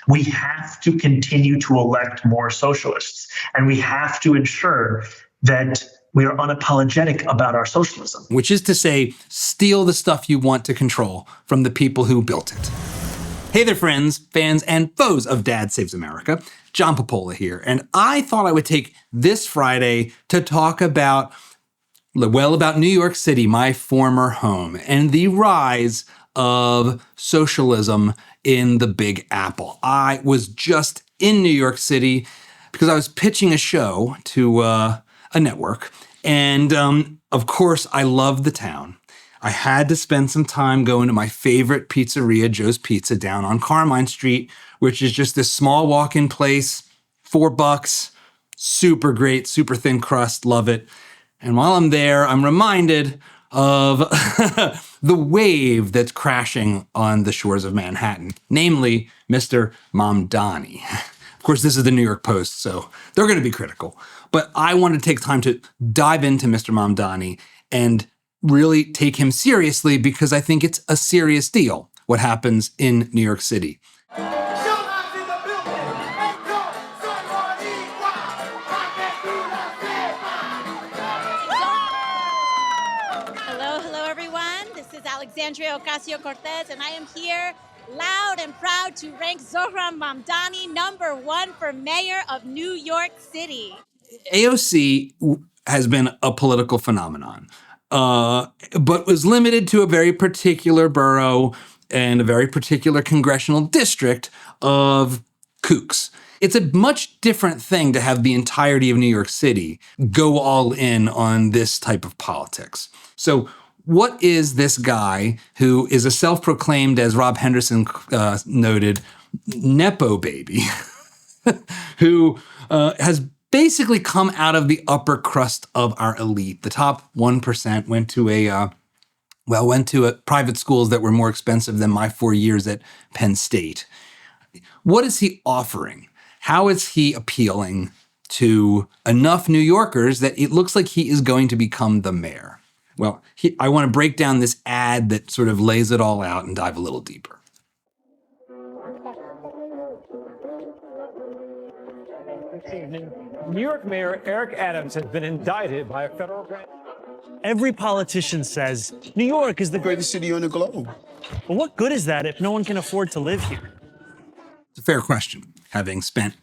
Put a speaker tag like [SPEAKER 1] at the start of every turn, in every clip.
[SPEAKER 1] we have to continue to elect more socialists, and we have to ensure that we are unapologetic about our socialism.
[SPEAKER 2] Which is to say, steal the stuff you want to control from the people who built it. Hey there, friends, fans, and foes of Dad Saves America. John Popola here, and I thought I would take this Friday to talk about New York City, my former home, and the rise of socialism in the Big Apple. I was just in New York City because I was pitching a show to a network, and of course, I love the town. I had to spend some time going to my favorite pizzeria, Joe's Pizza, down on Carmine Street, which is just this small walk-in place, $4, super great, super thin crust, love it. And while I'm there, I'm reminded of the wave that's crashing on the shores of Manhattan, namely Mr. Mamdani. Of course, this is the New York Post, so they're going to be critical. But I want to take time to dive into Mr. Mamdani and really take him seriously because I think it's a serious deal, what happens in New York City.
[SPEAKER 3] Hello, everyone. This is Alexandria Ocasio-Cortez, and I am here loud and proud to rank Zohran Mamdani #1 for mayor of New York City.
[SPEAKER 2] AOC has been a political phenomenon, but was limited to a very particular borough and a very particular congressional district of kooks. It's a much different thing to have the entirety of New York City go all in on this type of politics. So what is this guy who is a self-proclaimed, as Rob Henderson noted, Nepo baby, who has basically come out of the upper crust of our elite? The top 1% went to private schools that were more expensive than my 4 years at Penn State. What is he offering? How is he appealing to enough New Yorkers that it looks like he is going to become the mayor? Well, I want to break down this ad that sort of lays it all out and dive a little deeper.
[SPEAKER 4] New York Mayor Eric Adams has been indicted by a federal grand.
[SPEAKER 5] Every politician says New York is the
[SPEAKER 6] greatest city on the globe.
[SPEAKER 5] But what good is that if no one can afford to live here?
[SPEAKER 2] It's a fair question, having spent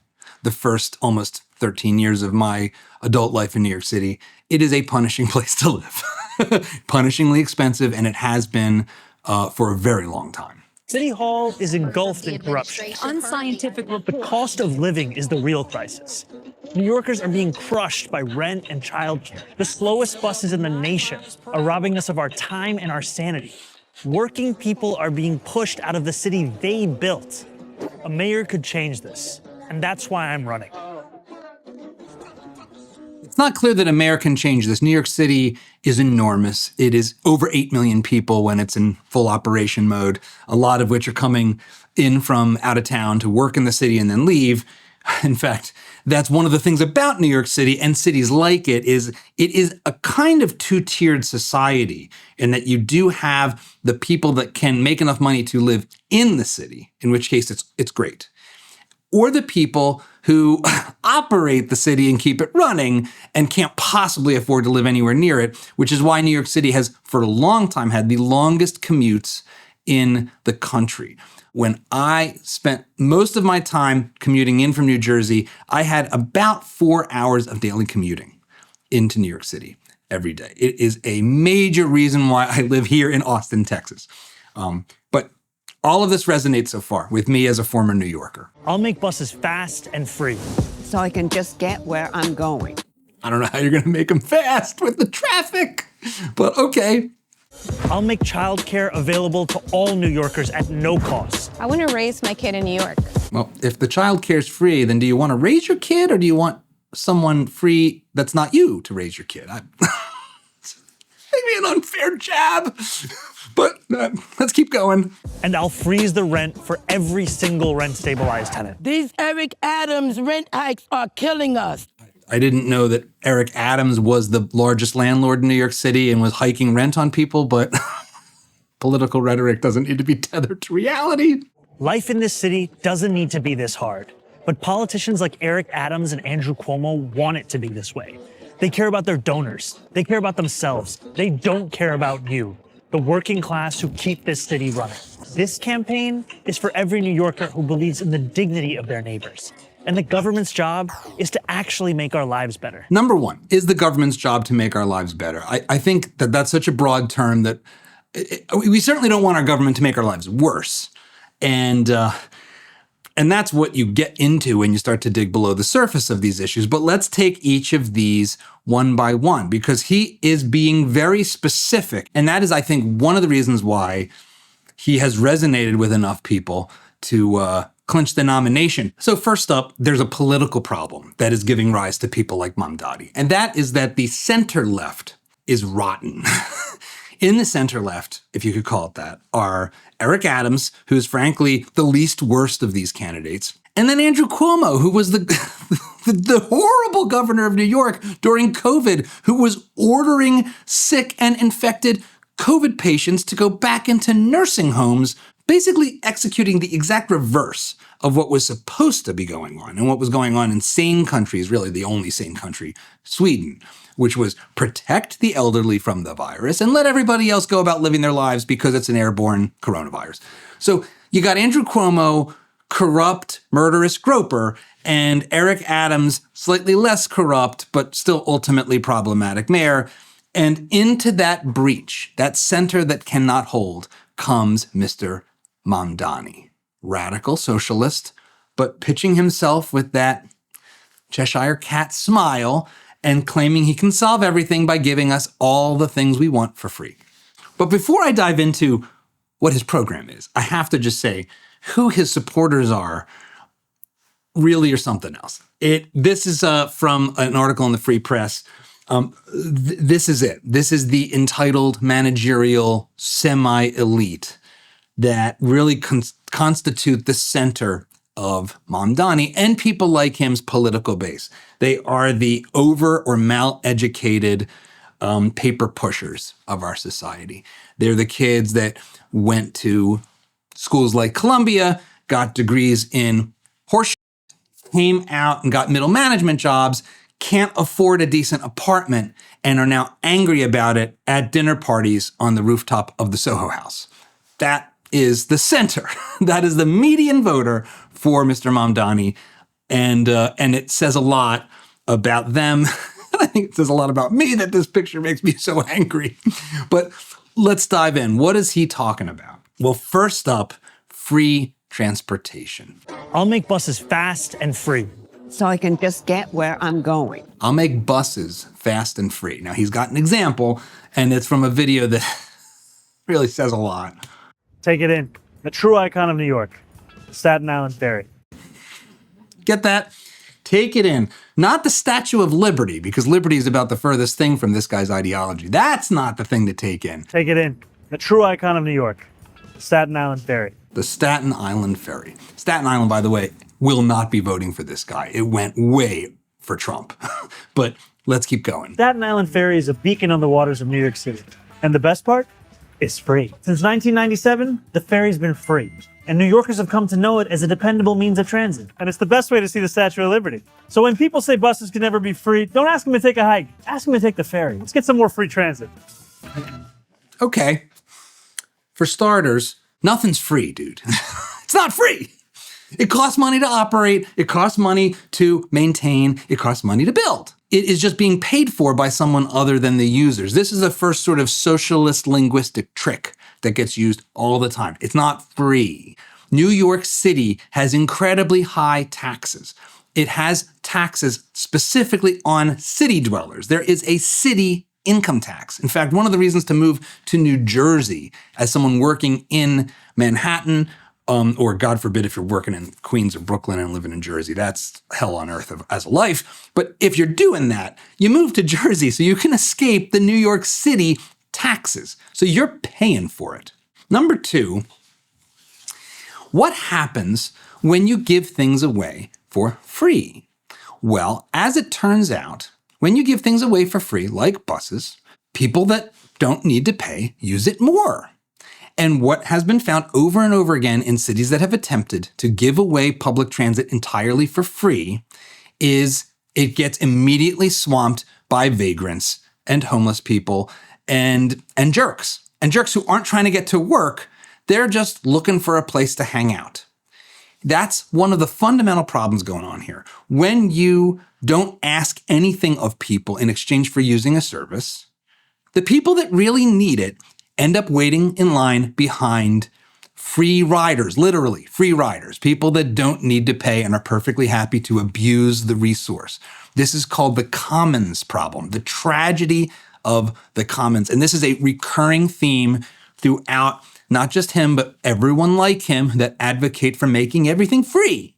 [SPEAKER 2] the first almost 13 years of my adult life in New York City. It is a punishing place to live. Punishingly expensive, and it has been for a very long time.
[SPEAKER 5] City Hall is engulfed in corruption.
[SPEAKER 7] Unscientific.
[SPEAKER 5] The cost of living is the real crisis. New Yorkers are being crushed by rent and childcare. The slowest buses in the nation are robbing us of our time and our sanity. Working people are being pushed out of the city they built. A mayor could change this, and that's why I'm running.
[SPEAKER 2] It's not clear that a mayor can change this. New York City is enormous. It is over 8 million people when it's in full operation mode, a lot of which are coming in from out of town to work in the city and then leave. In fact, that's one of the things about New York City and cities like it is a kind of two-tiered society in that you do have the people that can make enough money to live in the city, in which case it's great, or the people who operate the city and keep it running and can't possibly afford to live anywhere near it, which is why New York City has for a long time had the longest commutes in the country. When I spent most of my time commuting in from New Jersey, I had about 4 hours of daily commuting into New York City every day. It is a major reason why I live here in Austin, Texas. But all of this resonates so far with me as a former New Yorker.
[SPEAKER 5] I'll make buses fast and free.
[SPEAKER 7] So I can just get where I'm going.
[SPEAKER 2] I don't know how you're going to make them fast with the traffic, but okay.
[SPEAKER 5] I'll make childcare available to all New Yorkers at no cost.
[SPEAKER 8] I want to raise my kid in New York.
[SPEAKER 2] Well, if the childcare is free, then do you want to raise your kid or do you want someone free that's not you to raise your kid? Maybe an unfair jab, but let's keep going.
[SPEAKER 5] And I'll freeze the rent for every single rent-stabilized tenant.
[SPEAKER 9] These Eric Adams rent hikes are killing us.
[SPEAKER 2] I didn't know that Eric Adams was the largest landlord in New York City and was hiking rent on people, but political rhetoric doesn't need to be tethered to reality.
[SPEAKER 5] Life in this city doesn't need to be this hard. But politicians like Eric Adams and Andrew Cuomo want it to be this way. They care about their donors. They care about themselves. They don't care about you, the working class who keep this city running. This campaign is for every New Yorker who believes in the dignity of their neighbors. And the government's job is to actually make our lives better.
[SPEAKER 2] Number one, is the government's job to make our lives better? I think that that's such a broad term that we certainly don't want our government to make our lives worse. And that's what you get into when you start to dig below the surface of these issues. But let's take each of these one by one, because he is being very specific. And that is, I think, one of the reasons why he has resonated with enough people to clinch the nomination. So first up, there's a political problem that is giving rise to people like Mamdani. And that is that the center left is rotten. In the center left, if you could call it that, are Eric Adams, who is frankly the least worst of these candidates, and then Andrew Cuomo, who was the horrible governor of New York during COVID, who was ordering sick and infected COVID patients to go back into nursing homes, basically executing the exact reverse of what was supposed to be going on and what was going on in sane countries, really the only sane country, Sweden, which was protect the elderly from the virus and let everybody else go about living their lives because it's an airborne coronavirus. So you got Andrew Cuomo, corrupt, murderous groper, and Eric Adams, slightly less corrupt, but still ultimately problematic mayor. And into that breach, that center that cannot hold, comes Mr. Mamdani, radical socialist, but pitching himself with that Cheshire cat smile and claiming he can solve everything by giving us all the things we want for free. But before I dive into what his program is, I have to just say who his supporters are really are something else. This is from an article in the Free Press. This is it. This is the entitled managerial semi-elite that really constitute the center of Mamdani and people like him's political base. They are the over or mal-educated paper pushers of our society. They're the kids that went to schools like Columbia, got degrees in horseshit, came out and got middle management jobs, can't afford a decent apartment, and are now angry about it at dinner parties on the rooftop of the Soho House. That is the center. That is the median voter for Mr. Mamdani. And it says a lot about them. I think it says a lot about me that this picture makes me so angry. But let's dive in. What is he talking about? Well, first up, free transportation.
[SPEAKER 5] I'll make buses fast and free.
[SPEAKER 7] So I can just get where I'm going.
[SPEAKER 2] I'll make buses fast and free. Now, he's got an example, and it's from a video that really says a lot.
[SPEAKER 5] Take it in. The true icon of New York, Staten Island Ferry.
[SPEAKER 2] Get that? Take it in. Not the Statue of Liberty, because liberty is about the furthest thing from this guy's ideology. That's not the thing to take in.
[SPEAKER 5] Take it in. The true icon of New York, Staten Island Ferry.
[SPEAKER 2] The Staten Island Ferry. Staten Island, by the way, will not be voting for this guy. It went way for Trump. But let's keep going.
[SPEAKER 5] Staten Island Ferry is a beacon on the waters of New York City. And the best part? It's free. Since 1997, the ferry's been free. And New Yorkers have come to know it as a dependable means of transit. And it's the best way to see the Statue of Liberty. So when people say buses can never be free, don't ask them to take a hike. Ask them to take the ferry. Let's get some more free transit.
[SPEAKER 2] Okay. For starters, nothing's free, dude. It's not free. It costs money to operate. It costs money to maintain. It costs money to build. It is just being paid for by someone other than the users. This is the first sort of socialist linguistic trick that gets used all the time. It's not free. New York City has incredibly high taxes. It has taxes specifically on city dwellers. There is a city income tax. In fact, one of the reasons to move to New Jersey as someone working in Manhattan, or God forbid if you're working in Queens or Brooklyn and living in Jersey, that's hell on earth as a life. But if you're doing that, you move to Jersey so you can escape the New York City taxes. So you're paying for it. Number two, what happens when you give things away for free? Well, as it turns out, when you give things away for free, like buses, people that don't need to pay use it more. And what has been found over and over again in cities that have attempted to give away public transit entirely for free is it gets immediately swamped by vagrants and homeless people and jerks. And jerks who aren't trying to get to work, they're just looking for a place to hang out. That's one of the fundamental problems going on here. When you don't ask anything of people in exchange for using a service, the people that really need it end up waiting in line behind free riders, literally free riders, people that don't need to pay and are perfectly happy to abuse the resource. This is called the commons problem, the tragedy of the commons. And this is a recurring theme throughout not just him, but everyone like him that advocate for making everything free.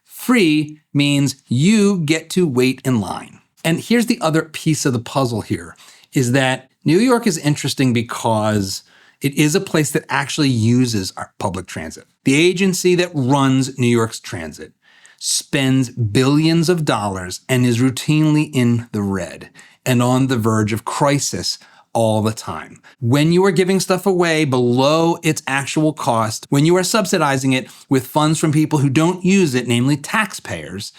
[SPEAKER 2] Free means you get to wait in line. And here's the other piece of the puzzle here, is that New York is interesting because it is a place that actually uses our public transit. The agency that runs New York's transit spends billions of dollars and is routinely in the red and on the verge of crisis all the time. When you are giving stuff away below its actual cost, when you are subsidizing it with funds from people who don't use it, namely taxpayers,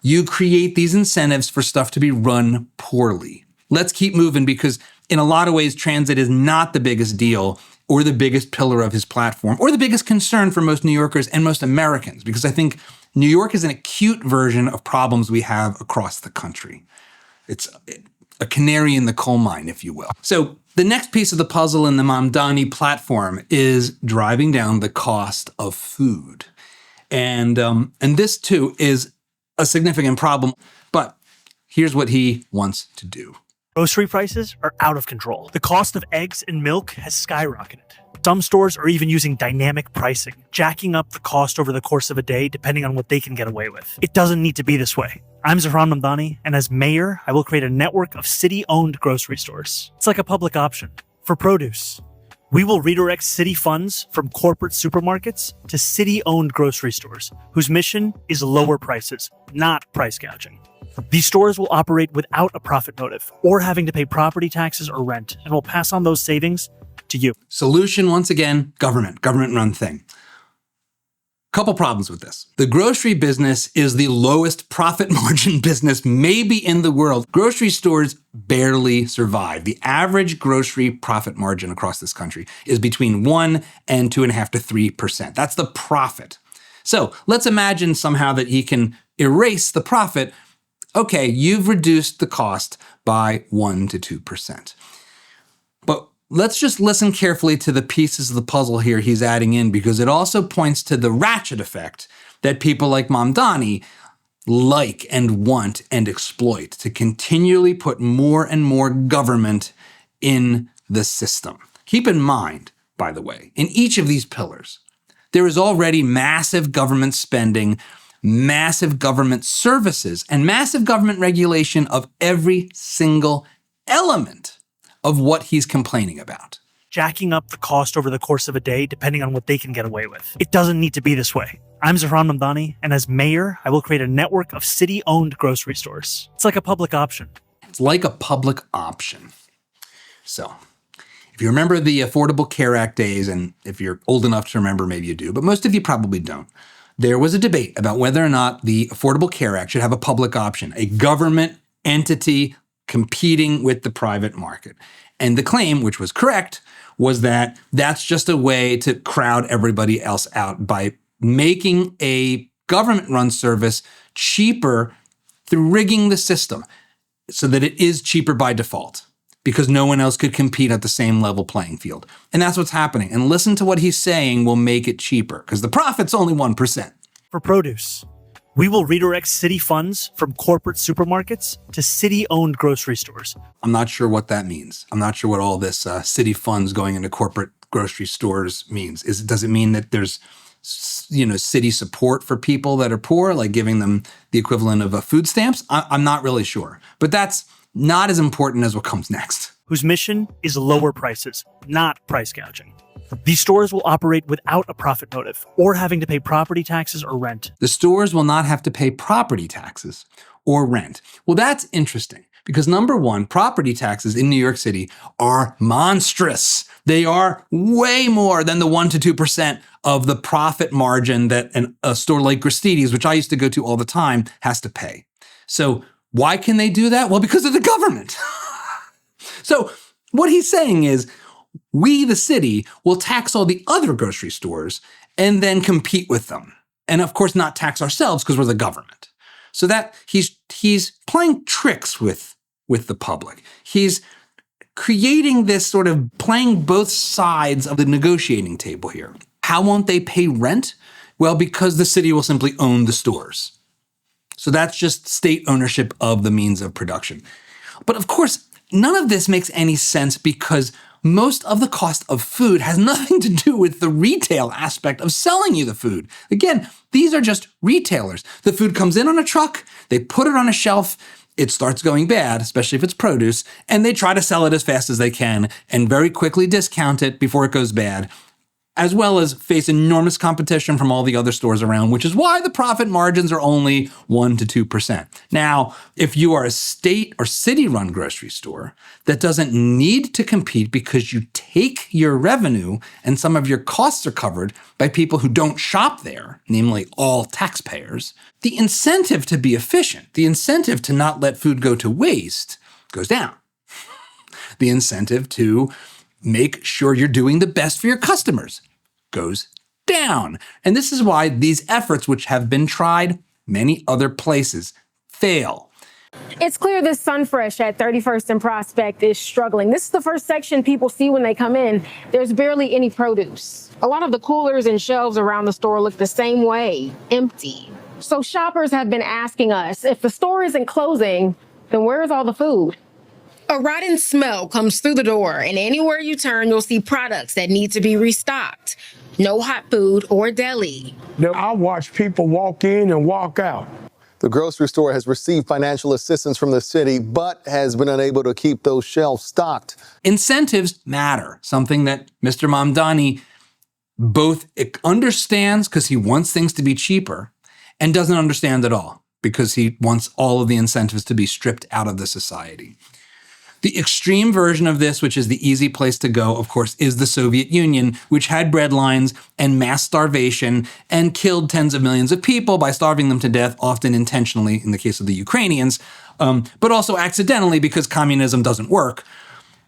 [SPEAKER 2] you create these incentives for stuff to be run poorly. Let's keep moving because in a lot of ways, transit is not the biggest deal or the biggest pillar of his platform or the biggest concern for most New Yorkers and most Americans, because I think New York is an acute version of problems we have across the country. It's a canary in the coal mine, if you will. So the next piece of the puzzle in the Mamdani platform is driving down the cost of food. And this too is a significant problem, but here's what he wants to do.
[SPEAKER 5] Grocery prices are out of control. The cost of eggs and milk has skyrocketed. Some stores are even using dynamic pricing, jacking up the cost over the course of a day depending on what they can get away with. It doesn't need to be this way. I'm Zohran Mamdani, and as mayor, I will create a network of city-owned grocery stores. It's like a public option for produce. We will redirect city funds from corporate supermarkets to city-owned grocery stores, whose mission is lower prices, not price gouging. These stores will operate without a profit motive or having to pay property taxes or rent, and will pass on those savings to you.
[SPEAKER 2] Solution, once again, government-run thing. Couple problems with this. The grocery business is the lowest profit margin business maybe in the world. Grocery stores barely survive. The average grocery profit margin across this country is between 1 and 2.5% to 3%. That's the profit. So let's imagine somehow that he can erase the profit. Okay, you've reduced the cost by 1 to 2%. But let's just listen carefully to the pieces of the puzzle here he's adding in, because it also points to the ratchet effect that people like Mamdani like and want and exploit to continually put more and more government in the system. Keep in mind, by the way, in each of these pillars, there is already massive government spending, massive government services, and massive government regulation of every single element of what he's complaining about.
[SPEAKER 5] Jacking up the cost over the course of a day depending on what they can get away with. It doesn't need to be this way. I'm Zohran Mamdani, and as mayor, I will create a network of city-owned grocery stores. It's like a public option.
[SPEAKER 2] It's like a public option. So, if you remember the Affordable Care Act days, and if you're old enough to remember, maybe you do, but most of you probably don't, there was a debate about whether or not the Affordable Care Act should have a public option, a government entity competing with the private market. And the claim, which was correct, was that that's just a way to crowd everybody else out by making a government-run service cheaper through rigging the system so that it is cheaper by default because no one else could compete at the same level playing field. And that's what's happening. And listen to what he's saying will make it cheaper because the profit's only 1%.
[SPEAKER 5] For produce, we will redirect city funds from corporate supermarkets to city-owned grocery stores.
[SPEAKER 2] I'm not sure what that means. I'm not sure what all this city funds going into corporate grocery stores means. Does it mean that there's city support for people that are poor, like giving them the equivalent of food stamps? I'm not really sure. But that's not as important as what comes next.
[SPEAKER 5] Whose mission is lower prices, not price gouging. These stores will operate without a profit motive or having to pay property taxes or rent.
[SPEAKER 2] The stores will not have to pay property taxes or rent. Well, that's interesting Because number one, property taxes in New York City are monstrous. They are way more than the 1% to 2% of the profit margin that a store like Gristedes, which I used to go to all the time, has to pay. So why can they do that? Well, because of the government. So what he's saying is, we, the city, will tax all the other grocery stores and then compete with them. And of course, not tax ourselves because we're the government. So that he's playing tricks with the public. He's creating this sort of playing both sides of the negotiating table here. How won't they pay rent? Well, because the city will simply own the stores. So that's just state ownership of the means of production. But of course, none of this makes any sense because most of the cost of food has nothing to do with the retail aspect of selling you the food. Again, these are just retailers. The food comes in on a truck, they put it on a shelf, it starts going bad, especially if it's produce, and they try to sell it as fast as they can and very quickly discount it before it goes bad, as well as face enormous competition from all the other stores around, which is why the profit margins are only 1% to 2%. Now, if you are a state or city-run grocery store that doesn't need to compete because you take your revenue and some of your costs are covered by people who don't shop there, namely all taxpayers, the incentive to be efficient, the incentive to not let food go to waste goes down. The incentive to make sure you're doing the best for your customers goes down. And this is why these efforts, which have been tried many other places, fail.
[SPEAKER 8] It's clear this Sunfresh at 31st and Prospect is struggling. This is the first section people see when they come in. There's barely any produce. A lot of the coolers and shelves around the store look the same way, empty. So shoppers have been asking us, if the store isn't closing, then where's all the food?
[SPEAKER 6] A rotten smell comes through the door, and anywhere you turn, you'll see products that need to be restocked. No hot food or deli.
[SPEAKER 10] I watch people walk in and walk out.
[SPEAKER 11] The grocery store has received financial assistance from the city, but has been unable to keep those shelves stocked.
[SPEAKER 2] Incentives matter, something that Mr. Mamdani both understands because he wants things to be cheaper and doesn't understand at all because he wants all of the incentives to be stripped out of the society. The extreme version of this, which is the easy place to go, of course, is the Soviet Union, which had breadlines and mass starvation and killed tens of millions of people by starving them to death, often intentionally in the case of the Ukrainians, but also accidentally because communism doesn't work,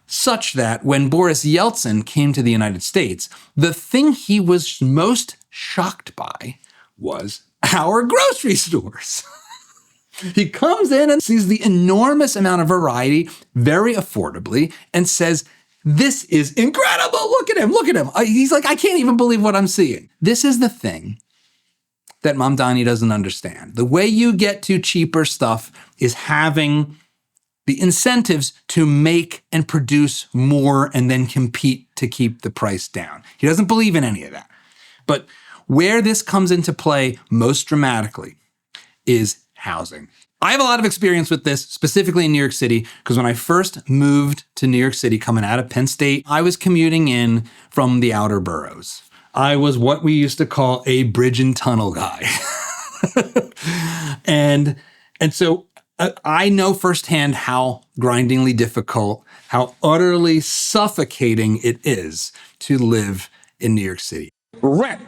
[SPEAKER 2] such that when Boris Yeltsin came to the United States, the thing he was most shocked by was our grocery stores. He comes in and sees the enormous amount of variety very affordably and says, this is incredible. Look at him. Look at him. He's like, I can't even believe what I'm seeing. This is the thing that Mamdani doesn't understand. The way you get to cheaper stuff is having the incentives to make and produce more and then compete to keep the price down. He doesn't believe in any of that. But where this comes into play most dramatically is housing. I have a lot of experience with this, specifically in New York City, because when I first moved to New York City coming out of Penn State, I was commuting in from the outer boroughs. I was what we used to call a bridge and tunnel guy. and so I know firsthand how grindingly difficult, how utterly suffocating it is to live in New York City.
[SPEAKER 10] Rent,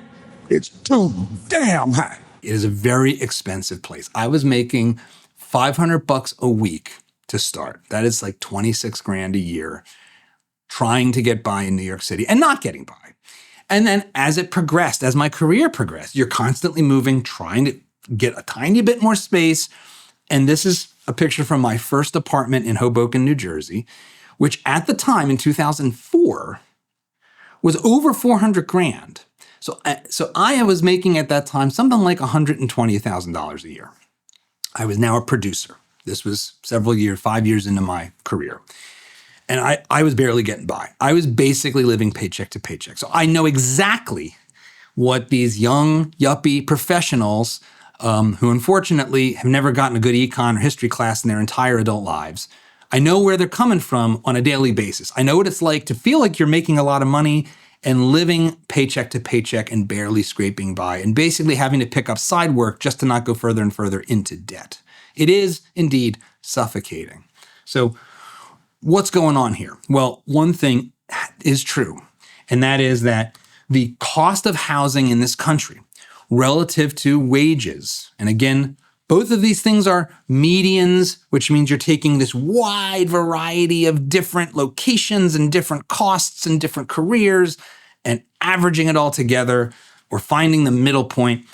[SPEAKER 10] it's too damn high.
[SPEAKER 2] It is a very expensive place. I was making $500 a week to start. That is like 26 grand a year, trying to get by in New York City and not getting by. And then as it progressed, as my career progressed, you're constantly moving, trying to get a tiny bit more space. And this is a picture from my first apartment in Hoboken, New Jersey, which at the time in 2004 was over 400 grand. So I was making at that time something like $120,000 a year. I was now a producer. This was 5 years into my career. And I was barely getting by. I was basically living paycheck to paycheck. So I know exactly what these young, yuppie professionals who unfortunately have never gotten a good econ or history class in their entire adult lives, I know where they're coming from on a daily basis. I know what it's like to feel like you're making a lot of money and living paycheck to paycheck and barely scraping by and basically having to pick up side work just to not go further and further into debt. It is indeed suffocating. So what's going on here? Well, one thing is true, and that is that the cost of housing in this country relative to wages, and again, both of these things are medians, which means you're taking this wide variety of different locations and different costs and different careers and averaging it all together or finding the middle point.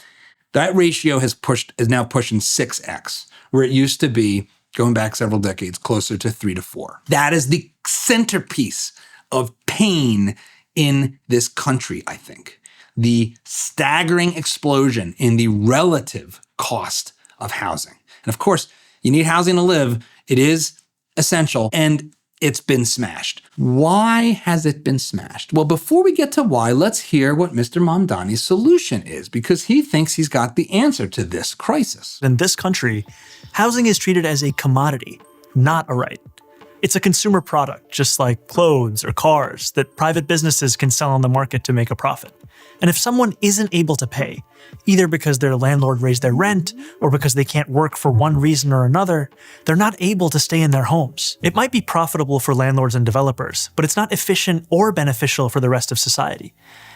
[SPEAKER 2] That ratio is now pushing 6x, where it used to be, going back several decades, closer to 3 to 4. That is the centerpiece of pain in this country, I think. The staggering explosion in the relative cost of housing. And of course, you need housing to live. It is essential, and it's been smashed. Why has it been smashed? Well, before we get to why, let's hear what Mr. Mamdani's solution is, because he thinks he's got the answer to this crisis.
[SPEAKER 5] In this country, housing is treated as a commodity, not a right. It's a consumer product, just like clothes or cars, that private businesses can sell on the market to make a profit. And if someone isn't able to pay, either because their landlord raised their rent or because they can't work for one reason or another, they're not able to stay in their homes. It might be profitable for landlords and developers, but it's not efficient or beneficial for the rest of society.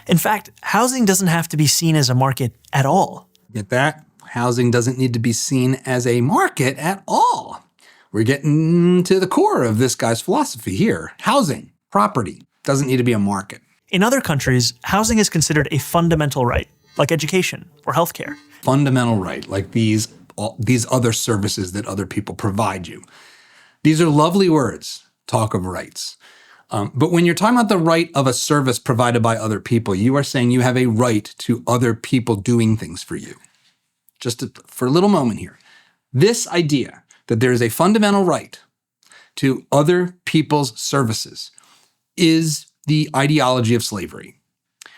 [SPEAKER 5] In fact, housing doesn't have to be seen as a market at all.
[SPEAKER 2] Get that? Housing doesn't need to be seen as a market at all. We're getting to the core of this guy's philosophy here. Housing, property, doesn't need to be a market.
[SPEAKER 5] In other countries, housing is considered a fundamental right, like education or healthcare.
[SPEAKER 2] Fundamental right, like these other services that other people provide you. These are lovely words, talk of rights. But when you're talking about the right of a service provided by other people, you are saying you have a right to other people doing things for you. For a little moment here. This idea that there is a fundamental right to other people's services is the ideology of slavery.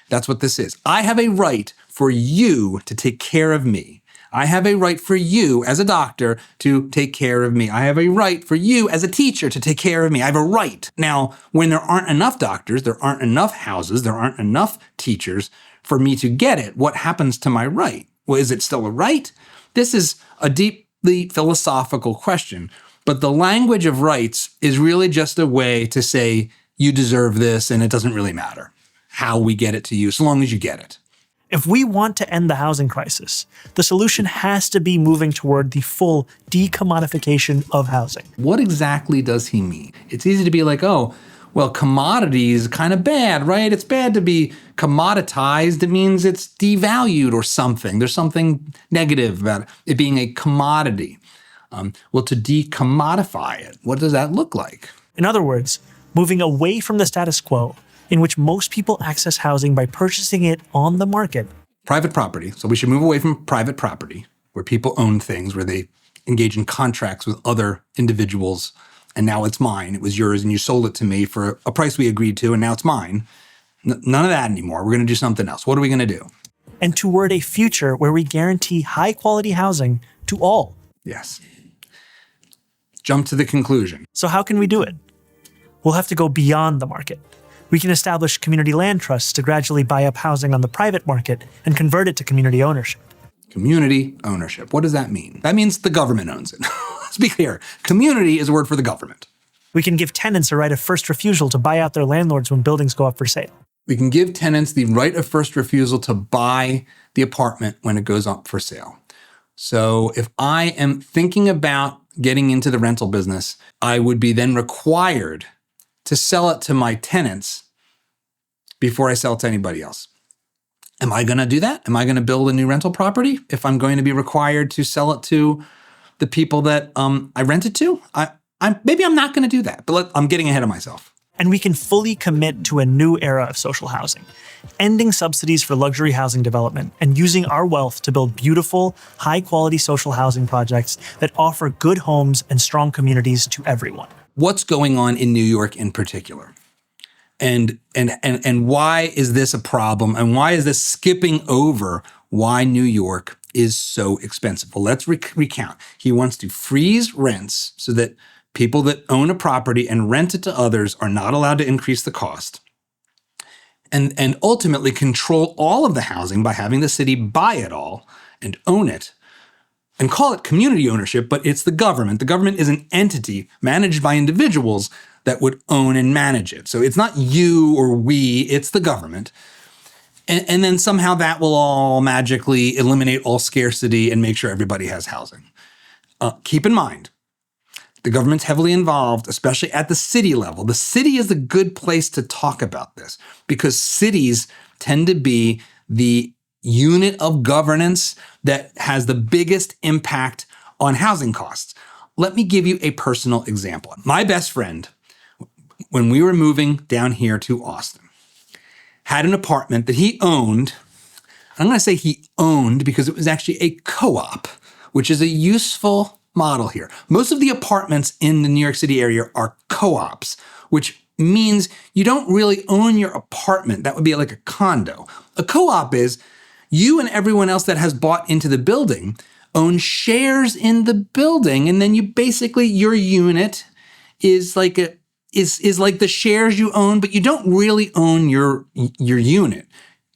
[SPEAKER 2] That's what this is. I have a right for you to take care of me. I have a right for you as a doctor to take care of me. I have a right for you as a teacher to take care of me. I have a right. Now, when there aren't enough doctors, there aren't enough houses, there aren't enough teachers for me to get it, what happens to my right? Well, is it still a right? This is a deeply philosophical question, but the language of rights is really just a way to say you deserve this and it doesn't really matter how we get it to you, so long as you get it.
[SPEAKER 5] If we want to end the housing crisis, the solution has to be moving toward the full de-commodification of housing.
[SPEAKER 2] What exactly does he mean? It's easy to be like, oh, well, commodity is kind of bad, right? It's bad to be commoditized. It means it's devalued or something. There's something negative about it being a commodity. Well, to de-commodify it, what does that look like?
[SPEAKER 5] In other words, moving away from the status quo, in which most people access housing by purchasing it on the market.
[SPEAKER 2] Private property. So we should move away from private property, where people own things, where they engage in contracts with other individuals, and now it's mine. It was yours, and you sold it to me for a price we agreed to, and now it's mine. None of that anymore. We're going to do something else. What are we going to do?
[SPEAKER 5] And toward a future where we guarantee high-quality housing to all.
[SPEAKER 2] Yes. Jump to the conclusion.
[SPEAKER 5] So how can we do it? We'll have to go beyond the market. We can establish community land trusts to gradually buy up housing on the private market and convert it to community ownership.
[SPEAKER 2] Community ownership. What does that mean? That means the government owns it. Let's be clear. Community is a word for the government.
[SPEAKER 5] We can give tenants a right of first refusal to buy out their landlords when buildings go up for sale.
[SPEAKER 2] We can give tenants the right of first refusal to buy the apartment when it goes up for sale. So if I am thinking about getting into the rental business, I would be then required to sell it to my tenants before I sell it to anybody else. Am I going to do that? Am I going to build a new rental property if I'm going to be required to sell it to the people that I rent it to? Maybe I'm not going to do that, but I'm getting ahead of myself.
[SPEAKER 5] And we can fully commit to a new era of social housing, ending subsidies for luxury housing development and using our wealth to build beautiful, high-quality social housing projects that offer good homes and strong communities to everyone.
[SPEAKER 2] What's going on in New York in particular? And why is this a problem? And why is this skipping over why New York is so expensive? Well, let's recount. He wants to freeze rents so that people that own a property and rent it to others are not allowed to increase the cost. And ultimately control all of the housing by having the city buy it all and own it and call it community ownership, but it's the government. The government is an entity managed by individuals that would own and manage it. So it's not you or we, it's the government. And then somehow that will all magically eliminate all scarcity and make sure everybody has housing. Keep in mind, the government's heavily involved, especially at the city level. The city is a good place to talk about this because cities tend to be the unit of governance that has the biggest impact on housing costs. Let me give you a personal example. My best friend, when we were moving down here to Austin, had an apartment that he owned. I'm going to say he owned because it was actually a co-op, which is a useful model here. Most of the apartments in the New York City area are co-ops, which means you don't really own your apartment. That would be like a condo. A co-op is you and everyone else that has bought into the building own shares in the building, and then you basically, your unit is like the shares you own, but you don't really own your unit.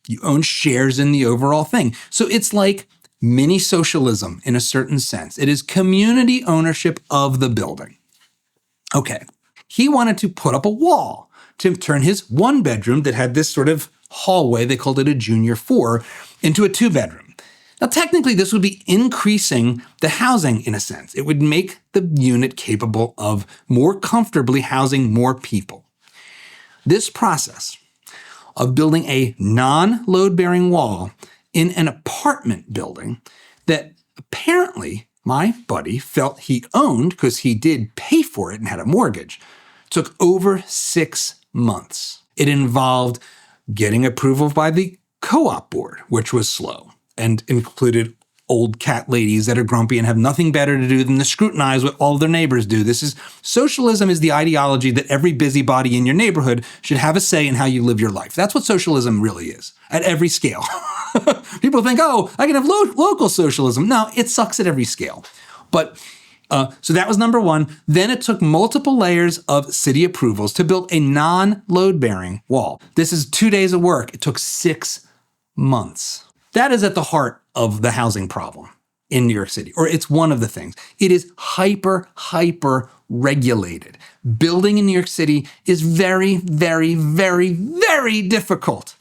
[SPEAKER 2] You own shares in the overall thing. So it's like mini socialism in a certain sense. It is community ownership of the building. Okay, he wanted to put up a wall to turn his one bedroom that had this sort of hallway, they called it a junior 4, into a 2-bedroom. Now, technically, this would be increasing the housing in a sense. It would make the unit capable of more comfortably housing more people. This process of building a non-load-bearing wall in an apartment building that apparently my buddy felt he owned because he did pay for it and had a mortgage, took over 6 months. It involved getting approval by the co-op board, which was slow, and included old cat ladies that are grumpy and have nothing better to do than to scrutinize what all their neighbors do. Socialism is the ideology that every busybody in your neighborhood should have a say in how you live your life. That's what socialism really is, at every scale. People think, oh, I can have local socialism. No, it sucks at every scale. But so that was number one. Then it took multiple layers of city approvals to build a non-load-bearing wall. This is 2 days of work. It took 6 months. That is at the heart of the housing problem in New York City, or it's one of the things. It is hyper regulated. Building in New York City is very, very, very, very difficult.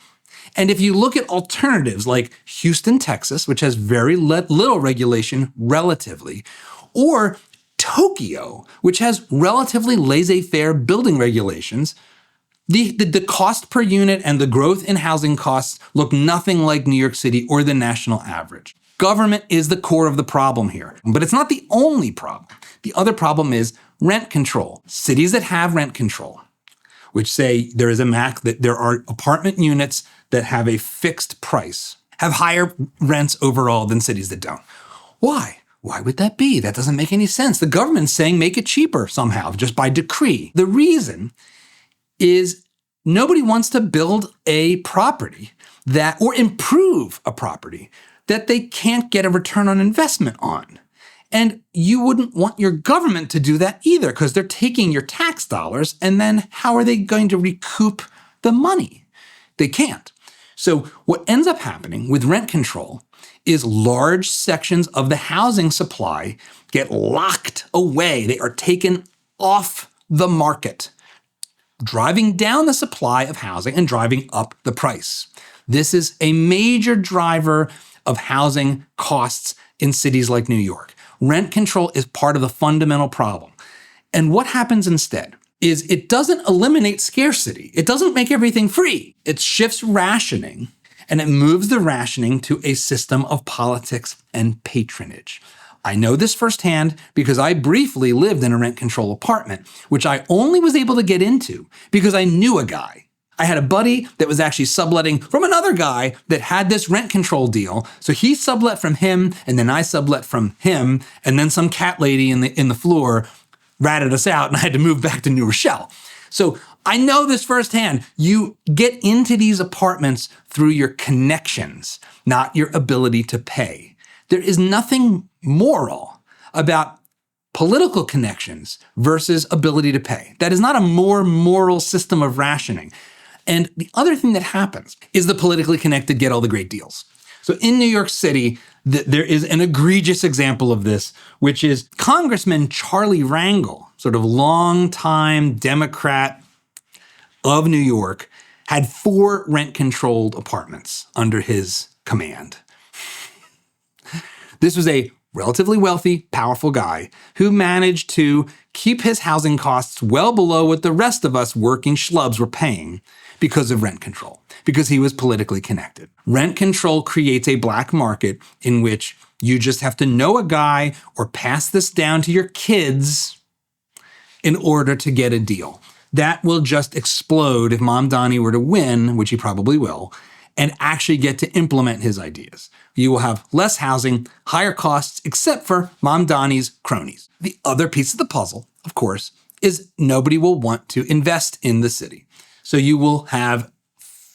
[SPEAKER 2] And if you look at alternatives like Houston, Texas, which has very little regulation relatively, or Tokyo, which has relatively laissez-faire building regulations, the cost per unit and the growth in housing costs look nothing like New York City or the national average. Government is the core of the problem here, but it's not the only problem. The other problem is rent control. Cities that have rent control, which say there is a MAC, that there are apartment units that have a fixed price, have higher rents overall than cities that don't. Why? Why would that be? That doesn't make any sense. The government's saying make it cheaper somehow, just by decree. The reason is nobody wants to build a property or improve a property that they can't get a return on investment on. And you wouldn't want your government to do that either, because they're taking your tax dollars, and then how are they going to recoup the money? They can't. So what ends up happening with rent control is large sections of the housing supply get locked away. They are taken off the market, driving down the supply of housing and driving up the price. This is a major driver of housing costs in cities like New York. Rent control is part of the fundamental problem. And what happens instead is it doesn't eliminate scarcity. It doesn't make everything free. It shifts rationing, and it moves the rationing to a system of politics and patronage. I know this firsthand because I briefly lived in a rent control apartment, which I only was able to get into because I knew a guy. I had a buddy that was actually subletting from another guy that had this rent control deal. So he sublet from him, and then I sublet from him, and then some cat lady in the floor ratted us out, and I had to move back to New Rochelle. So I know this firsthand. You get into these apartments through your connections, not your ability to pay. There is nothing moral about political connections versus ability to pay. That is not a more moral system of rationing. And the other thing that happens is the politically connected get all the great deals. So in New York City, there is an egregious example of this, which is Congressman Charlie Rangel, sort of longtime Democrat of New York, had 4 rent-controlled apartments under his command. This was a relatively wealthy, powerful guy who managed to keep his housing costs well below what the rest of us working schlubs were paying because of rent control, because he was politically connected. Rent control creates a black market in which you just have to know a guy or pass this down to your kids in order to get a deal. That will just explode if Mamdani were to win, which he probably will, and actually get to implement his ideas. You will have less housing, higher costs, except for Mamdani's cronies. The other piece of the puzzle, of course, is nobody will want to invest in the city. So you will have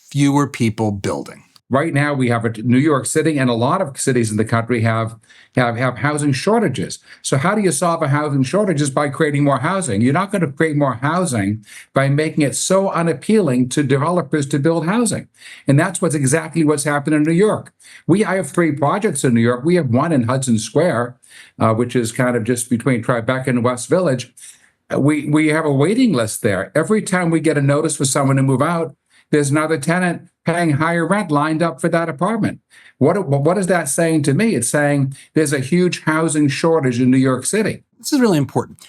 [SPEAKER 2] fewer people building.
[SPEAKER 12] Right now, we have New York City and a lot of cities in the country have housing shortages. So how do you solve a housing shortage? Is by creating more housing. You're not going to create more housing by making it so unappealing to developers to build housing. And that's exactly what's happened in New York. I have 3 projects in New York. We have one in Hudson Square, which is kind of just between Tribeca and West Village. We have a waiting list there. Every time we get a notice for someone to move out, there's another tenant paying higher rent lined up for that apartment. What is that saying to me? It's saying there's a huge housing shortage in New York City.
[SPEAKER 2] This is really important.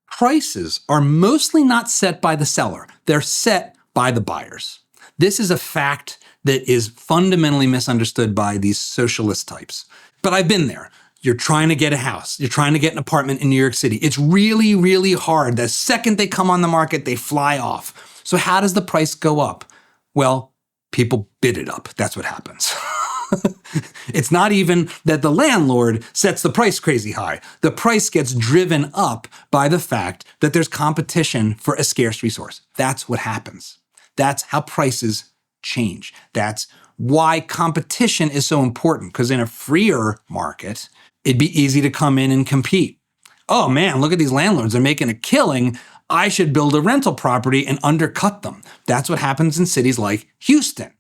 [SPEAKER 2] Prices are mostly not set by the seller. They're set by the buyers. This is a fact that is fundamentally misunderstood by these socialist types. But I've been there. You're trying to get a house. You're trying to get an apartment in New York City. It's really, really hard. The second they come on the market, they fly off. So how does the price go up? Well, people bid it up. That's what happens. It's not even that the landlord sets the price crazy high. The price gets driven up by the fact that there's competition for a scarce resource. That's what happens. That's how prices change. That's why competition is so important, because in a freer market, it'd be easy to come in and compete. Oh man, look at these landlords. They're making a killing. I should build a rental property and undercut them. That's what happens in cities like Houston,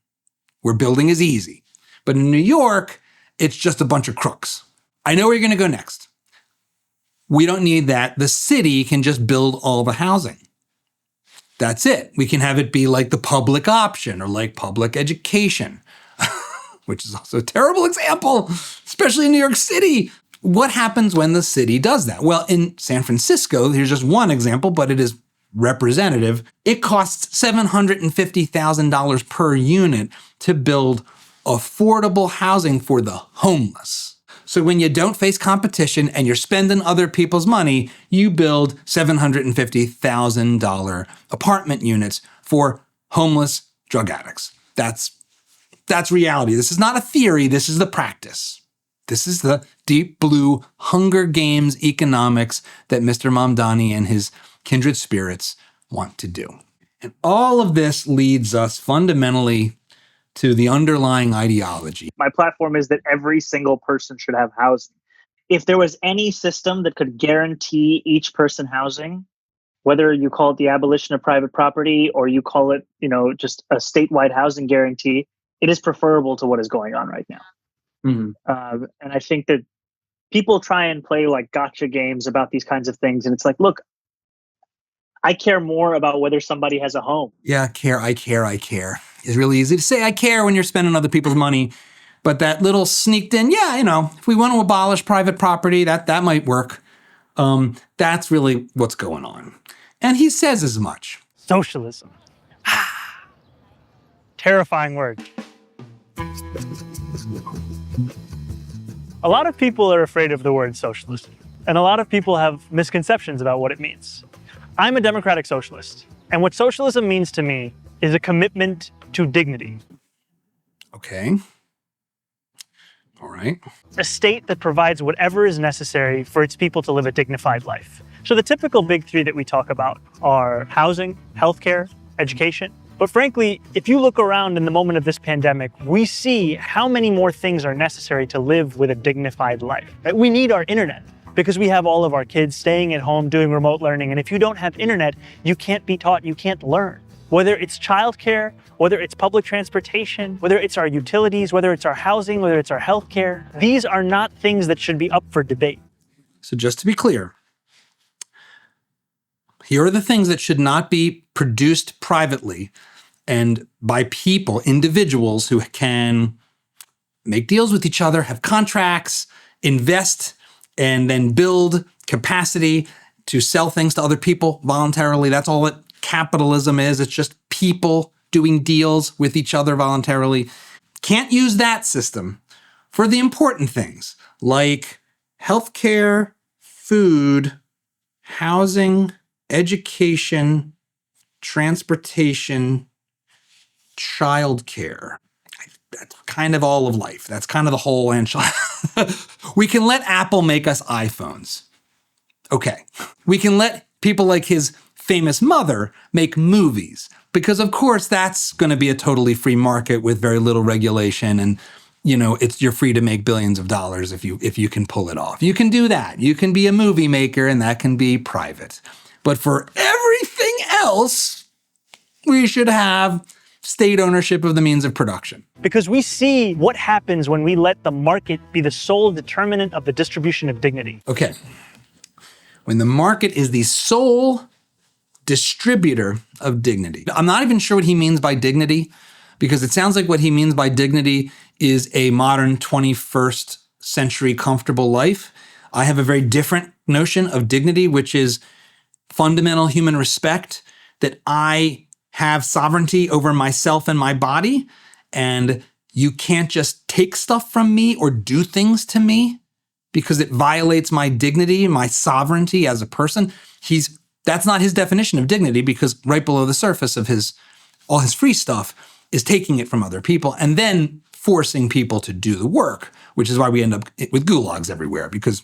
[SPEAKER 2] where building is easy. But in New York, it's just a bunch of crooks. I know where you're going to go next. We don't need that. The city can just build all the housing. That's it. We can have it be like the public option or like public education, which is also a terrible example, especially in New York City. What happens when the city does that? Well, in San Francisco, here's just one example, but it is representative. It costs $750,000 per unit to build affordable housing for the homeless. So when you don't face competition and you're spending other people's money, you build $750,000 apartment units for homeless drug addicts. That's reality. This is not a theory. This is the practice. This is the deep blue Hunger Games economics that Mr. Mamdani and his kindred spirits want to do. And all of this leads us fundamentally to the underlying ideology.
[SPEAKER 13] My platform is that every single person should have housing. If there was any system that could guarantee each person housing, whether you call it the abolition of private property or you call it, just a statewide housing guarantee, it is preferable to what is going on right now. Mm-hmm. And I think that people try and play like gotcha games about these kinds of things. And it's like, look, I care more about whether somebody has a home.
[SPEAKER 2] Yeah, I care. It's really easy to say I care when you're spending other people's money. But that little sneaked in, if we want to abolish private property, that might work. That's really what's going on. And he says as much.
[SPEAKER 5] Socialism. Terrifying word. A lot of people are afraid of the word socialist, and a lot of people have misconceptions about what it means. I'm a democratic socialist, and what socialism means to me is a commitment to dignity.
[SPEAKER 2] Okay. All right.
[SPEAKER 5] A state that provides whatever is necessary for its people to live a dignified life. So the typical big 3 that we talk about are housing, healthcare, education. But frankly, if you look around in the moment of this pandemic, we see how many more things are necessary to live with a dignified life. We need our internet because we have all of our kids staying at home doing remote learning. And if you don't have internet, you can't be taught, you can't learn. Whether it's childcare, whether it's public transportation, whether it's our utilities, whether it's our housing, whether it's our healthcare, these are not things that should be up for debate.
[SPEAKER 2] So just to be clear, here are the things that should not be produced privately and by people, individuals who can make deals with each other, have contracts, invest, and then build capacity to sell things to other people voluntarily. That's all that capitalism is. It's just people doing deals with each other voluntarily. Can't use that system for the important things like healthcare, food, housing, education, transportation, childcare. That's kind of all of life. That's kind of the whole enchilada. We can let Apple make us iPhones. Okay. We can let people like his famous mother make movies, because of course that's going to be a totally free market with very little regulation, and you're free to make billions of dollars if you can pull it off. You can do that. You can be a movie maker, and that can be private. But for everything else, we should have state ownership of the means of production.
[SPEAKER 5] Because we see what happens when we let the market be the sole determinant of the distribution of dignity.
[SPEAKER 2] Okay. When the market is the sole distributor of dignity. I'm not even sure what he means by dignity, because it sounds like what he means by dignity is a modern 21st century comfortable life. I have a very different notion of dignity, which is fundamental human respect, that I have sovereignty over myself and my body, and you can't just take stuff from me or do things to me because it violates my dignity, my sovereignty as a person. That's not his definition of dignity, because right below the surface of all his free stuff is taking it from other people and then forcing people to do the work, which is why we end up with gulags everywhere. Because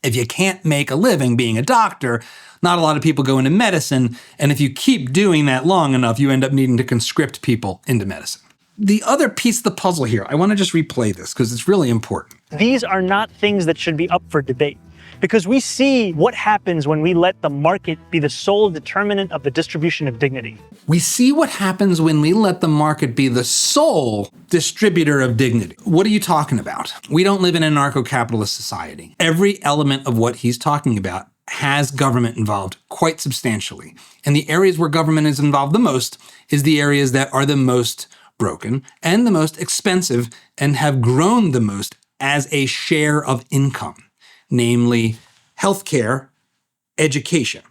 [SPEAKER 2] if you can't make a living being a doctor, not a lot of people go into medicine. And if you keep doing that long enough, you end up needing to conscript people into medicine. The other piece of the puzzle here, I want to just replay this because it's really important.
[SPEAKER 5] These are not things that should be up for debate, because we see what happens when we let the market be the sole determinant of the distribution of dignity.
[SPEAKER 2] We see what happens when we let the market be the sole distributor of dignity. What are you talking about? We don't live in an anarcho-capitalist society. Every element of what he's talking about has government involved quite substantially. And the areas where government is involved the most is the areas that are the most broken and the most expensive and have grown the most as a share of income, namely healthcare, education.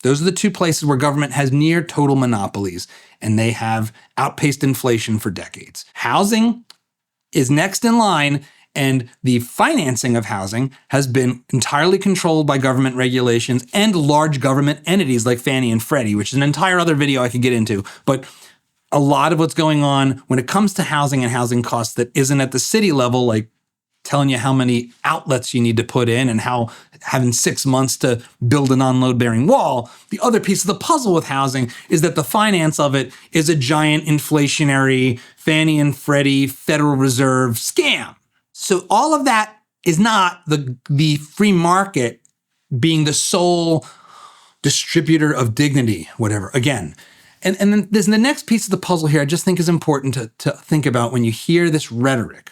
[SPEAKER 2] Those are the two places where government has near total monopolies, and they have outpaced inflation for decades. Housing is next in line, and the financing of housing has been entirely controlled by government regulations and large government entities like Fannie and Freddie, which is an entire other video I could get into. But a lot of what's going on when it comes to housing and housing costs that isn't at the city level, like telling you how many outlets you need to put in and how having 6 months to build a non-load bearing wall. The other piece of the puzzle with housing is that the finance of it is a giant inflationary Fannie and Freddie Federal Reserve scam. So all of that is not the free market being the sole distributor of dignity, whatever. Again, and then there's the next piece of the puzzle here I just think is important to think about when you hear this rhetoric,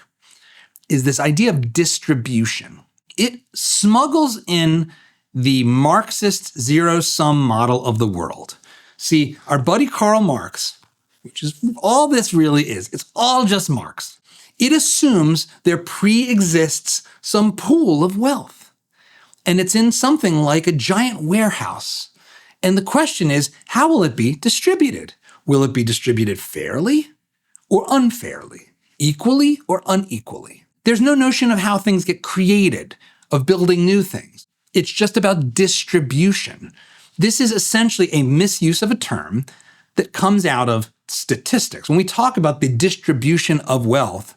[SPEAKER 2] is this idea of distribution. It smuggles in the Marxist zero-sum model of the world. See, our buddy Karl Marx, which is all this really is, it's all just Marx. It assumes there pre-exists some pool of wealth, and it's in something like a giant warehouse. And the question is, how will it be distributed? Will it be distributed fairly or unfairly? Equally or unequally? There's no notion of how things get created, of building new things. It's just about distribution. This is essentially a misuse of a term that comes out of statistics. When we talk about the distribution of wealth,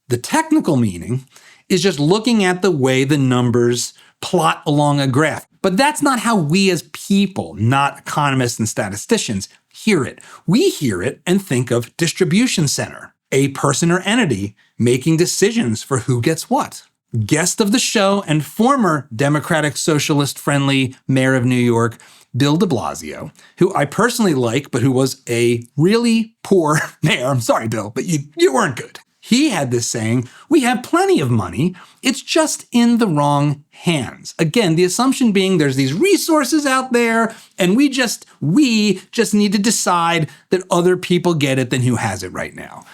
[SPEAKER 2] the technical meaning is just looking at the way the numbers plot along a graph. But that's not how we as people, not economists and statisticians, hear it. We hear it and think of distribution center, a person or entity making decisions for who gets what. guest of the show and former Democratic Socialist-friendly mayor of New York, Bill de Blasio, who I personally like, but who was a really poor mayor. I'm sorry, Bill, but you weren't good. He had this saying, we have plenty of money, it's just in the wrong hands. Again, the assumption being there's these resources out there, and we just need to decide that other people get it than who has it right now.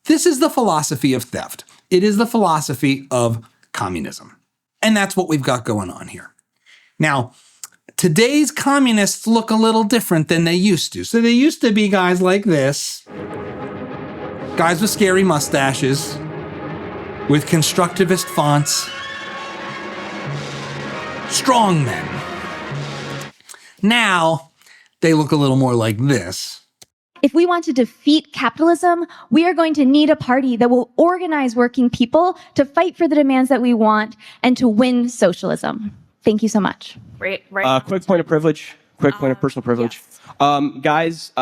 [SPEAKER 2] This is the philosophy of theft. It is the philosophy of communism. And that's what we've got going on here. Now, today's communists look a little different than they used to. So they used to be guys like this, guys with scary mustaches, with constructivist fonts, strong men. Now, they look a little more like this.
[SPEAKER 14] If we want to defeat capitalism, we are going to need a party that will organize working people to fight for the demands that we want and to win socialism. Thank you so much.
[SPEAKER 15] Quick point of privilege. Quick point of personal privilege. Yes. Guys,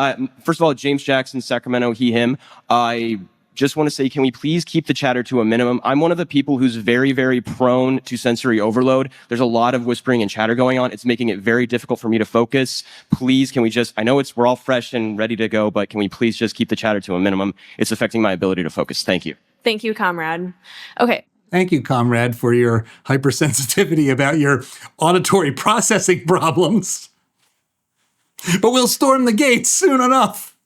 [SPEAKER 15] first of all, James Jackson, Sacramento, he, him. I just want to say, can we please keep the chatter to a minimum? I'm one of the people who's very, very prone to sensory overload. There's a lot of whispering and chatter going on. It's making it very difficult for me to focus. Please, can we just, I know we're all fresh and ready to go, but can we please just keep the chatter to a minimum? It's affecting my ability to focus. Thank you.
[SPEAKER 16] Thank you, comrade. Okay.
[SPEAKER 2] Thank you, comrade, for your hypersensitivity about your auditory processing problems. But we'll storm the gates soon enough.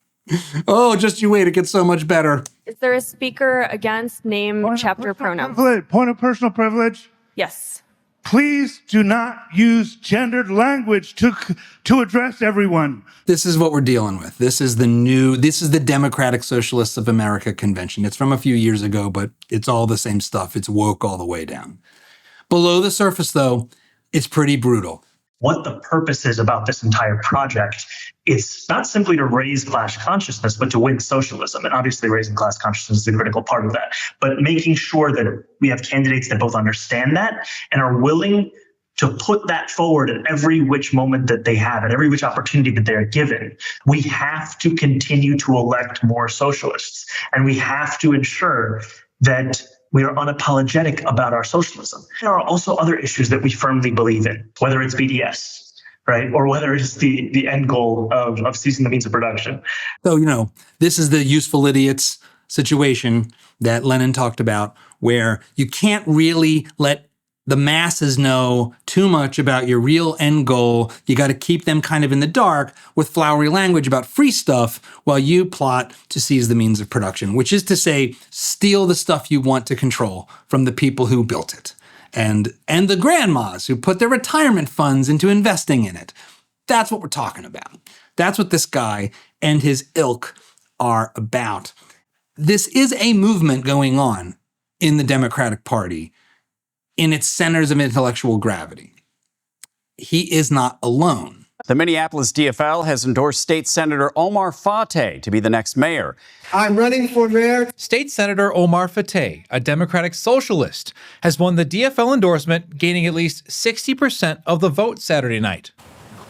[SPEAKER 2] Oh, just you wait, it gets so much better.
[SPEAKER 16] Is there a speaker against name, chapter, pronouns?
[SPEAKER 17] Point of personal privilege.
[SPEAKER 16] Yes.
[SPEAKER 17] Please do not use gendered language to address everyone.
[SPEAKER 2] This is what we're dealing with. This is the Democratic Socialists of America convention. It's from a few years ago, but it's all the same stuff. It's woke all the way down. Below the surface, though, it's pretty brutal.
[SPEAKER 1] What the purpose is about this entire project is not simply to raise class consciousness, but to win socialism. And obviously raising class consciousness is a critical part of that. But making sure that we have candidates that both understand that and are willing to put that forward at every which moment that they have, at every which opportunity that they are given. We have to continue to elect more socialists. And we have to ensure that we are unapologetic about our socialism. There are also other issues that we firmly believe in, whether it's BDS, right? Or whether it's the end goal of seizing the means of production.
[SPEAKER 2] So, this is the useful idiots situation that Lenin talked about, where you can't really let the masses know too much about your real end goal. You got to keep them kind of in the dark with flowery language about free stuff while you plot to seize the means of production, which is to say, steal the stuff you want to control from the people who built it and the grandmas who put their retirement funds into investing in it. That's what we're talking about. That's what this guy and his ilk are about. This is a movement going on in the Democratic Party in its centers of intellectual gravity. He is not alone.
[SPEAKER 18] The Minneapolis DFL has endorsed State Senator Omar Fateh to be the next mayor.
[SPEAKER 19] I'm running for mayor.
[SPEAKER 20] State Senator Omar Fateh, a Democratic socialist, has won the DFL endorsement, gaining at least 60% of the vote Saturday night.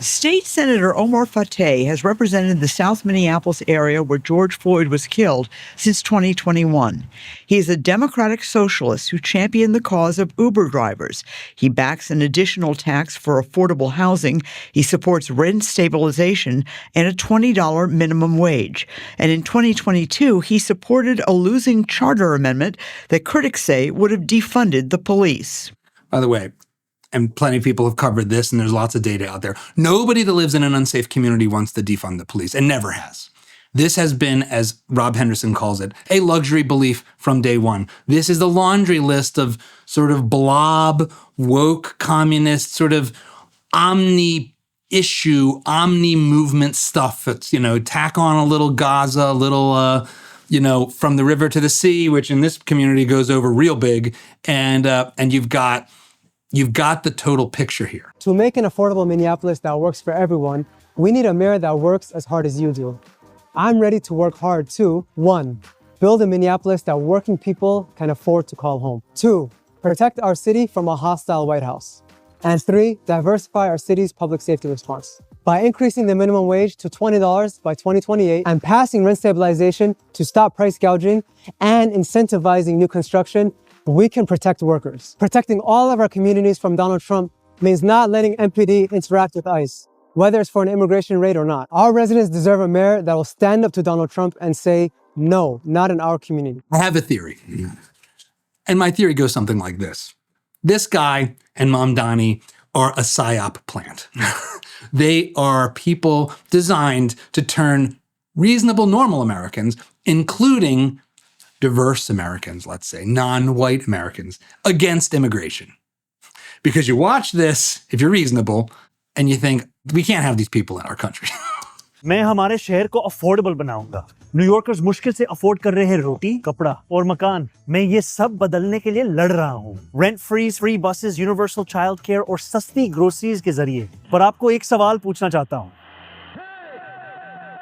[SPEAKER 21] State Senator Omar Fateh has represented the South Minneapolis area where George Floyd was killed since 2021. He is a Democratic socialist who championed the cause of Uber drivers. He backs an additional tax for affordable housing. He supports rent stabilization and a $20 minimum wage. And in 2022, he supported a losing charter amendment that critics say would have defunded the police.
[SPEAKER 2] By the way, and plenty of people have covered this, and there's lots of data out there. Nobody that lives in an unsafe community wants to defund the police, and never has. This has been, as Rob Henderson calls it, a luxury belief from day one. This is the laundry list of sort of blob, woke, communist, sort of omni-issue, omni-movement stuff. It's, tack on a little Gaza, a little, from the river to the sea, which in this community goes over real big, and you've got the total picture here.
[SPEAKER 22] To make an affordable Minneapolis that works for everyone, we need a mayor that works as hard as you do. I'm ready to work hard to 1. Build a Minneapolis that working people can afford to call home. 2. Protect our city from a hostile White House. And 3. Diversify our city's public safety response. By increasing the minimum wage to $20 by 2028 and passing rent stabilization to stop price gouging and incentivizing new construction, we can protect workers. Protecting all of our communities from Donald Trump means not letting MPD interact with ICE, whether it's for an immigration raid or not. Our residents deserve a mayor that will stand up to Donald Trump and say, no, not in our community.
[SPEAKER 2] I have a theory. And my theory goes something like this. This guy and Mamdani are a psyop plant. They are people designed to turn reasonable, normal Americans, including diverse Americans, let's say, non-white Americans, against immigration. Because you watch this, if you're reasonable, and you think, we can't have these people in our country.
[SPEAKER 5] मैं हमारे शहर को affordable बनाऊंगा। New Yorkers मुश्किल से afford कर रहे हैं रोटी, कपड़ा और मकान। मैं ये सब बदलने के लिए लड़ रहा हूँ। Rent freeze, free buses, universal child care और सस्ती ग्रोसरीज के जरिए। पर आपको एक सवाल पूछना चाहता हूँ।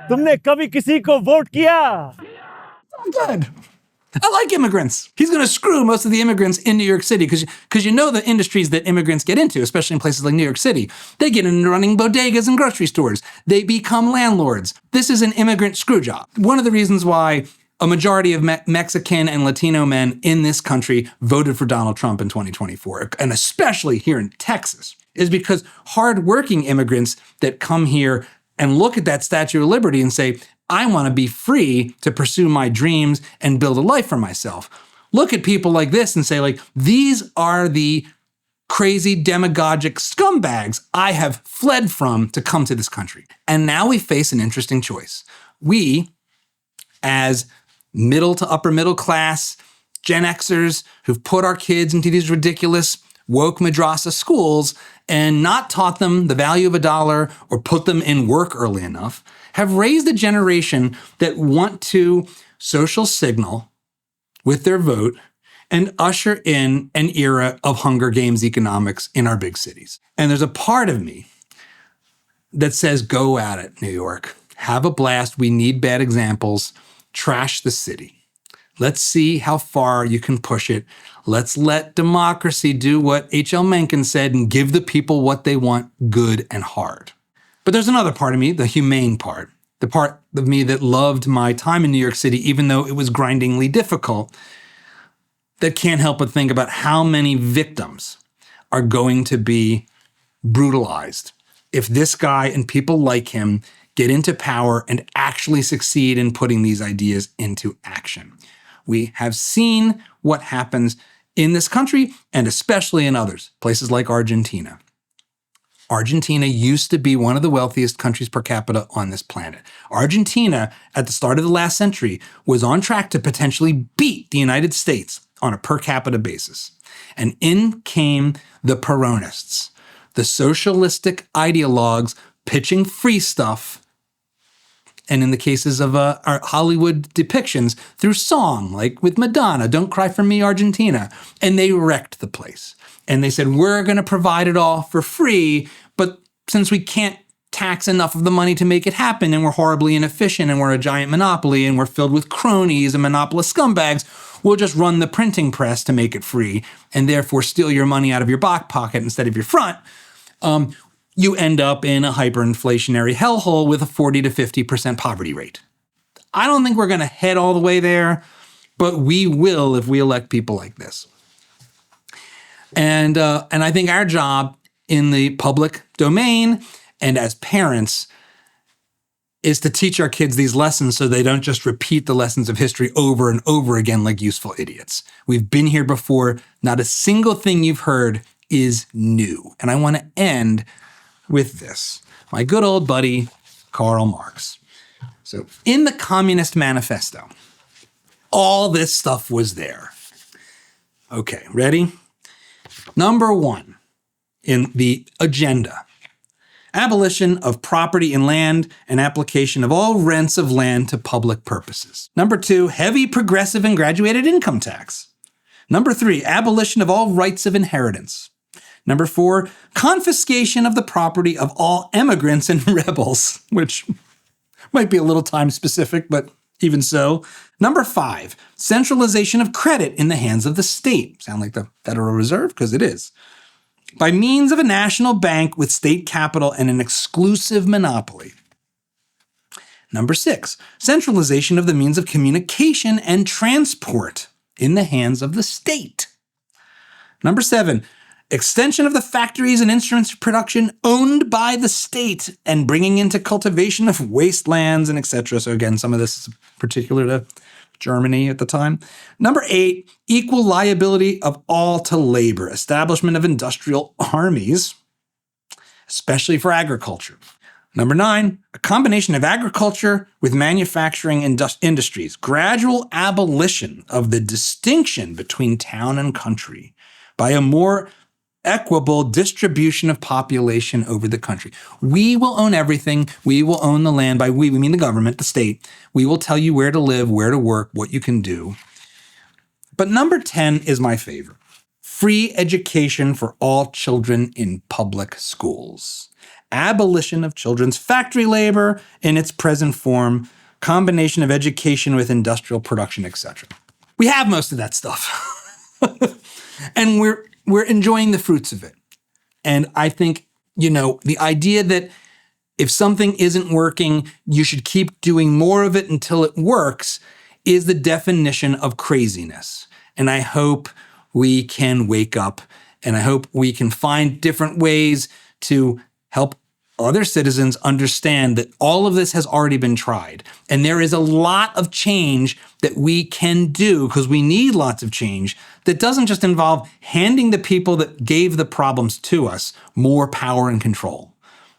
[SPEAKER 5] तुमने कभी किसी को वोट किया?
[SPEAKER 2] Good. I like immigrants. He's going to screw most of the immigrants in New York City because you know the industries that immigrants get into, especially in places like New York City. They get into running bodegas and grocery stores. They become landlords. This is an immigrant screw job. One of the reasons why a majority of Mexican and Latino men in this country voted for Donald Trump in 2024, and especially here in Texas, is because hardworking immigrants that come here and look at that Statue of Liberty and say, I want to be free to pursue my dreams and build a life for myself. Look at people like this and say, like, these are the crazy demagogic scumbags I have fled from to come to this country. And now we face an interesting choice. We, as middle to upper middle class Gen Xers who've put our kids into these ridiculous woke madrasa schools and not taught them the value of a dollar or put them in work early enough, have raised a generation that want to social signal with their vote and usher in an era of Hunger Games economics in our big cities. And there's a part of me that says, go at it, New York. Have a blast. We need bad examples. Trash the city. Let's see how far you can push it. Let's let democracy do what H.L. Mencken said and give the people what they want, good and hard. But there's another part of me, the humane part, the part of me that loved my time in New York City, even though it was grindingly difficult, that can't help but think about how many victims are going to be brutalized if this guy and people like him get into power and actually succeed in putting these ideas into action. We have seen what happens in this country and especially in others, places like Argentina. Argentina used to be one of the wealthiest countries per capita on this planet. Argentina, at the start of the last century, was on track to potentially beat the United States on a per capita basis. And in came the Peronists, the socialistic ideologues pitching free stuff, and in the cases of our Hollywood depictions, through song, like with Madonna, Don't Cry for Me, Argentina. And they wrecked the place. And they said, we're going to provide it all for free, but since we can't tax enough of the money to make it happen, and we're horribly inefficient, and we're a giant monopoly, and we're filled with cronies and monopolist scumbags, we'll just run the printing press to make it free, and therefore steal your money out of your back pocket instead of your front. You end up in a hyperinflationary hellhole with a 40 to 50% poverty rate. I don't think we're going to head all the way there, but we will if we elect people like this. And I think our job in the public domain and as parents is to teach our kids these lessons so they don't just repeat the lessons of history over and over again like useful idiots. We've been here before. Not a single thing you've heard is new. And I want to end with this. My good old buddy, Karl Marx. So in the Communist Manifesto, all this stuff was there. Okay, ready? Number 1 in the agenda, abolition of property in land and application of all rents of land to public purposes. Number 2, heavy progressive and graduated income tax. Number 3, abolition of all rights of inheritance. Number 4, confiscation of the property of all immigrants and rebels, which might be a little time specific, but even so. Number 5, centralization of credit in the hands of the state. Sound like the Federal Reserve? Because it is. By means of a national bank with state capital and an exclusive monopoly. Number 6, centralization of the means of communication and transport in the hands of the state. Number 7, extension of the factories and instruments of production owned by the state and bringing into cultivation of wastelands and etc. So again, some of this is particular to Germany at the time. Number 8, equal liability of all to labor, establishment of industrial armies, especially for agriculture. Number 9, a combination of agriculture with manufacturing industries, gradual abolition of the distinction between town and country by a more equitable distribution of population over the country. We will own everything. We will own the land. By we mean the government, the state. We will tell you where to live, where to work, what you can do. But number 10 is my favorite. Free education for all children in public schools. Abolition of children's factory labor in its present form, combination of education with industrial production, etc. We have most of that stuff. And we're enjoying the fruits of it. And I think, the idea that if something isn't working, you should keep doing more of it until it works is the definition of craziness. And I hope we can wake up, and I hope we can find different ways to help other citizens understand that all of this has already been tried. And there is a lot of change that we can do, because we need lots of change, that doesn't just involve handing the people that gave the problems to us more power and control.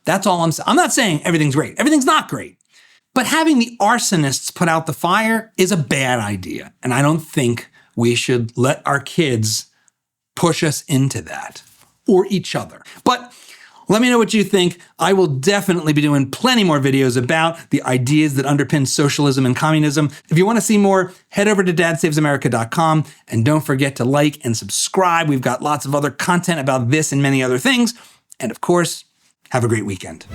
[SPEAKER 2] That's all I'm saying. I'm not saying everything's great. Everything's not great. But having the arsonists put out the fire is a bad idea. And I don't think we should let our kids push us into that, or each other. But let me know what you think. I will definitely be doing plenty more videos about the ideas that underpin socialism and communism. If you want to see more, head over to dadsavеsamerica.com, and don't forget to like and subscribe. We've got lots of other content about this and many other things. And of course, have a great weekend.